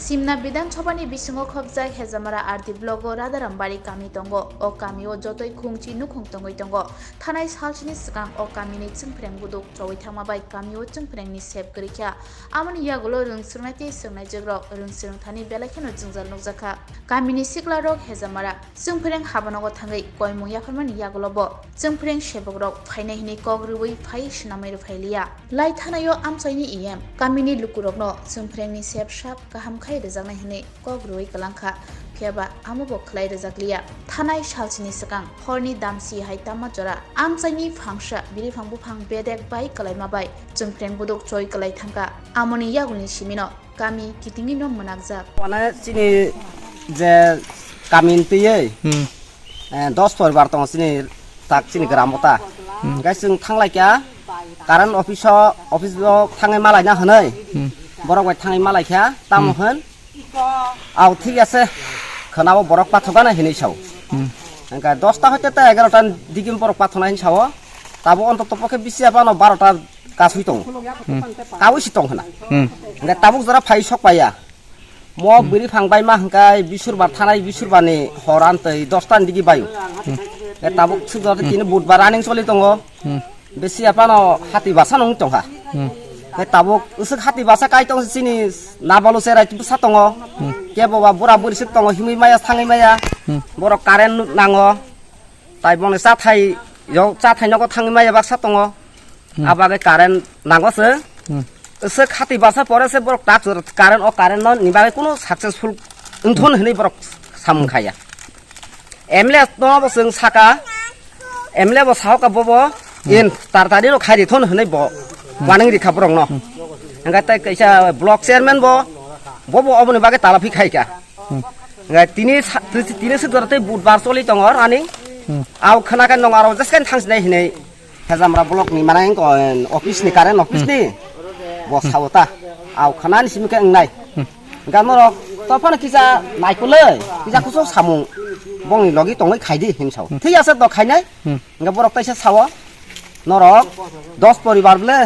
Simna Bidansabani bisingo khobjak hejamara RD blogo Radarambari kami tongo o kamio jotoi khungchi nukhung tongoi tongo thanai salchini sikang o kamini chungpreng buduk choi thangmabai kamio chungprengni sep gorikha amoni yagulo rungsrungnai songnai jogrok rungsrung thani belakheno jungjal nukjakha kamini siklarok hejamara chungpreng habanogo thangai koimung yafarmani yagulobo chungpreng sebagrok phainai hini kogrui phai shnamai phailia lai thanayo amchaini em kamini lukurokno chungprengni sep shap kaham khai rejaknai hini kogrui kalangkha phiaba amubo khlai rejakliya thanai salchini sakang horni damsi hai tama jora amchaini phangsa biri phangbu phang bedek bai kalaima bai chungpreng buduk choi kalai thangka amoni yagulni simino kami kitingi no monakjak wana chini je kamin piye 10 পরিবার tong chini tak chini gramota gai chung thanglai kya karan office thangai malai na hanai borok bai thangai malai kya tam hon au ঠিক আছে khonabo borok pathogana hini saw engka 10 ta hoite ta 11 ta digim borok pathona hin saw tabo ontotto pokhe bisi apano 12 ta কাজ হইতং কাউই তং হনা nga tabuk jara phai sok paya mo biri phangbai ma hangkai bisurbar thanai bisurbarni horan tei 10 tan digi bayu nga tabuk sujor tini budbar running choli tongo besi apano hati basa nong tongha nga tabuk usuk hati basa kai tong sini nabalu serai busa tongo kebo ba bura buri sik tongo himi maya thangai maya borok karen nango tai bone sa thai yo cha thai nogo thangai maya baksa tongo abage karen nango se se khati basa pore se borok tak karen o karen no nibage kuno successful unthon hini borok samung khaya emle no bo sing saka emle bo saw ka bobo in tartari ro khai thon hini bo waning ri khabrong no anga tai kaisa block chairman bo bobo oboni bage talafi khai ka anga tini se dorte budbar choli tongor ani au khana kan nong aro jaskan thangsnai hini hejamra block ni manang ko office ni karen office ni bo sawta au khana ni simike ngnai gamorok topana kisa naikule kisa kuso samung bongni logi tongai khaidi himsaw ঠিক আছে তো খাইনাই nga borok taisa sawo norok 10 পরিবার bole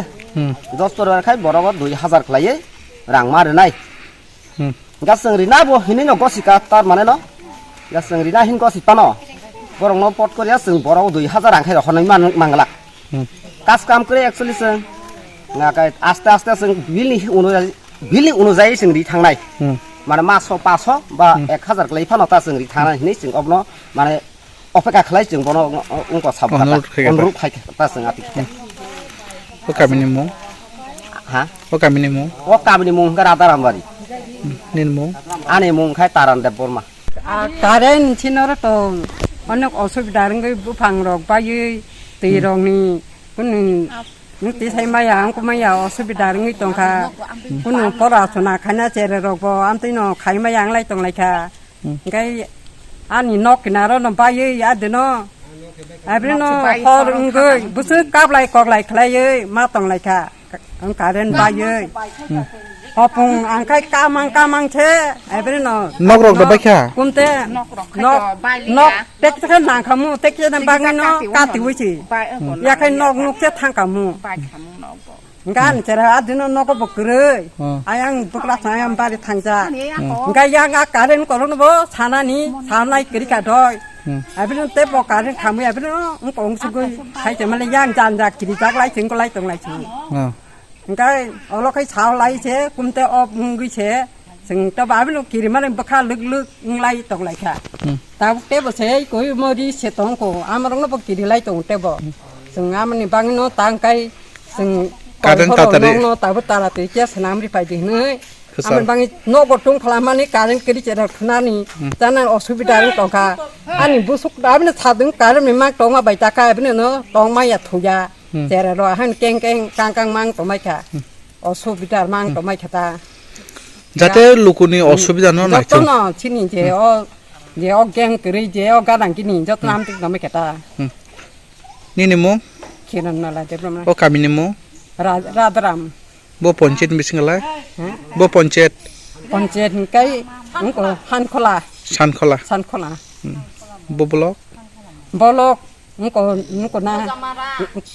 10 পরিবার খাই borok 2000 khlaiye rang mare nai gasang rina bo hini no gosika tar mane no gasang rina hin gosika no borok no pot koria sing borok 2000 rang khai honai mangla কাজ কাম করে actually जों नागाय आस्ते आस्ते जों बिलि अनुजायै जों रि थांनाय माने मासो 500 बा 1000 क्लै फानता जों रि थांनाय नि जों अबनो माने अपेक्षा खालाय जों बनो उंको साबता अनुरूप खायता जों आतिके ओ कामिनि मु हा ओ कामिनि मु रादारामबारि निन मु आने मु खाय तारान देब बर्मा कारेन छिनर त अनेक असुविधा रंगै बुफां रक बायै दैरंनि कुनु नुति साइमाया आंकुमाया असुबिदा रंगै तंखा कुनु परासना खाना चेरे रकबो आमतिनो खाइमाया आंलाय तंलायखा गाय आनि नक किनारो न बायै आदनो आब्रिनो हर उंगै बुसु काबलाय कगलाय खलायै मा तंलायखा आं कारेन बायै हपुं आंखाय कामां छे आब्रिनो नगरक दबायखा कुमते नक टेकथे नांखामु टेकथे बाङैनो कातिवैसि याखै नक नुकसे थांखामु गान चेरा आदिनो नक बकरै आयां बकला सायां बारि थांजा गाया गा कारेन करनबो सानानि सानाय करिका दय आबिनो ते ब कारेन खामु आबिनो अंकंसुगै खायते माने यां जानजा किरि जागलाय थिंगलाय तंलायसि गाय अलखै सावलायसे कुमते अब मुंगैसे जों त बाबिनो किरि माने बखा लुक लाय तंलायखा ता तेबसे कोइ मरि सेतंको आमरंनो ब किरि लाय तंग तेब जों आमनि बाङैनो तांकाय जों कारेन तातारि नो ताबो ताराते के सनामरि पाइदि नै आमन बाङै न गटुं खालामनानै कारेन किरि जेरा खुनानि जाना असुबिदा रं तंखा आनि बुसुक दाबिनो सादों कारेन मेमा तंमा बायताका आबिनो न तंमाया थुया जेरा र हान कें कां मां तंमायखा असुबिदा मां तंमायखा যাতে লুকুনি অসুবিধা ন নাই তো না চিনি যে ও গ্যাং করে যে ও গাদাং কিনি যত নাম ঠিক নামে কেটা নিনি মু কিরন নালা দেবনা ও কামিনি মু রাদরাম bo পঞ্চায়েত মিসিংলা bo পঞ্চায়েত কাই উনকো সানখলা bo ব্লক উনকো না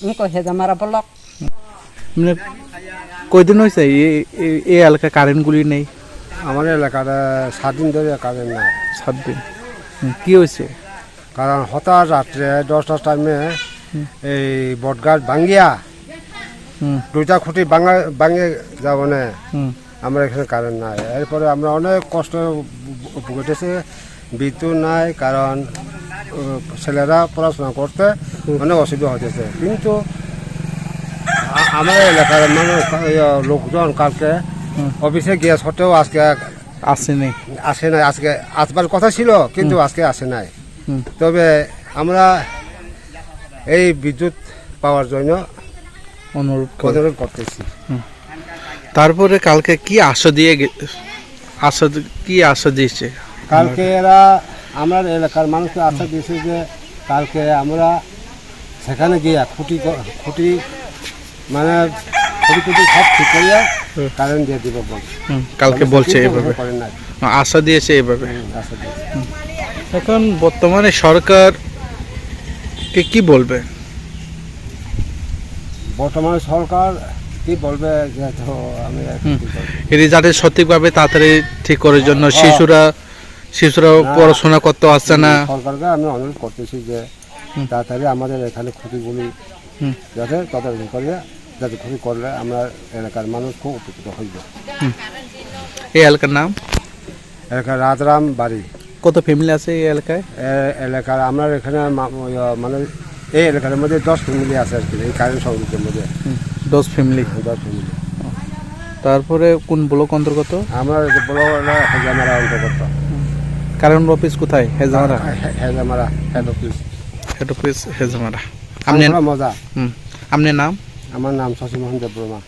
উনকো হেজামারা ব্লক মানে কয়দিন হইছে এই এলাকা কারেন্ট গুলি নেই আমাদের এলাকার 7 দিন ধরে কারেন্ট নাই। 7 দিন কি হয়েছে? কারণ হঠাৎ রাত্রে 10টার টাইমে এই বটগাছ ভাঙ্গিয়া দুইটা খুঁটি ভাঙে যাব না, আমরা এখানে কারেন্ট নাই। এরপরে আমরা অনেক কষ্ট ভুগেছি, বিদ্যুৎ নাই, কারণ ছেলেরা পড়াশোনা করতে অনেক অসুবিধা হতেছে। কিন্তু আমাদের এলাকার মানুষ লোকজন কালকে অফিসে গিয়ে সত্ত্বেও আজকে আসেনি। আসে নাই। আজকে আসবার কথা ছিল কিন্তু আজকে আসে নাই। তবে আমরা এই বিদ্যুৎ পাওয়ার জন্য অনুরোধ করতেছি। তারপরে কালকে কি আশা দিয়ে কি আশা দিয়েছে? কালকে এরা আমরা এলাকার মানুষকে আশা দিয়েছে যে কালকে আমরা সেখানে গিয়ে খুঁটি মানে খুঁটি সব ঠিক করিয়া কারেন্ট দিয়ে দিব বলছে। কালকে বলছে এভাবে, করেন নাই, আশা দিয়েছে এভাবে। আশা দিয়েছে। এখন বর্তমানে সরকার কে কি বলবে? বর্তমানে সরকার কি বলবে যেহেতু আমি এটি যাতে সঠিকভাবে তাড়াতাড়ি ঠিক করার জন্য শিশুরা পড়াশোনা করতে আসছে না। সরকারকে আমি অনুরোধ করতেছি যে তাড়াতাড়ি আমাদের এখানে ক্ষতিগুলি যাতে তদারকি করে, যাতে ক্ষতি করলে আমরা এলাকার মানুষ খুব উপকৃত হইব। এই এলাকার নাম? এলাকার রাতরাম বাড়ি। কত ফ্যামিলি আছে এই এলাকায়? এলাকার আমরা এখানে মানে এই এলাকার মধ্যে 10 ফ্যামিলি আছে আর কি, এই কারেন্ট সংযোগের মধ্যে 10 ফ্যামিলি। 10 ফ্যামিলি। তারপরে কোন ব্লক অন্তর্গত? আমরা বড় হেজামারা অন্তর্গত। কারেন্ট অফিস কোথায়? Hezamara. Hezamara head office. Head office Hezamara. মজা। আপনার নাম? আমার নাম শশীমোহন দেববর্মা।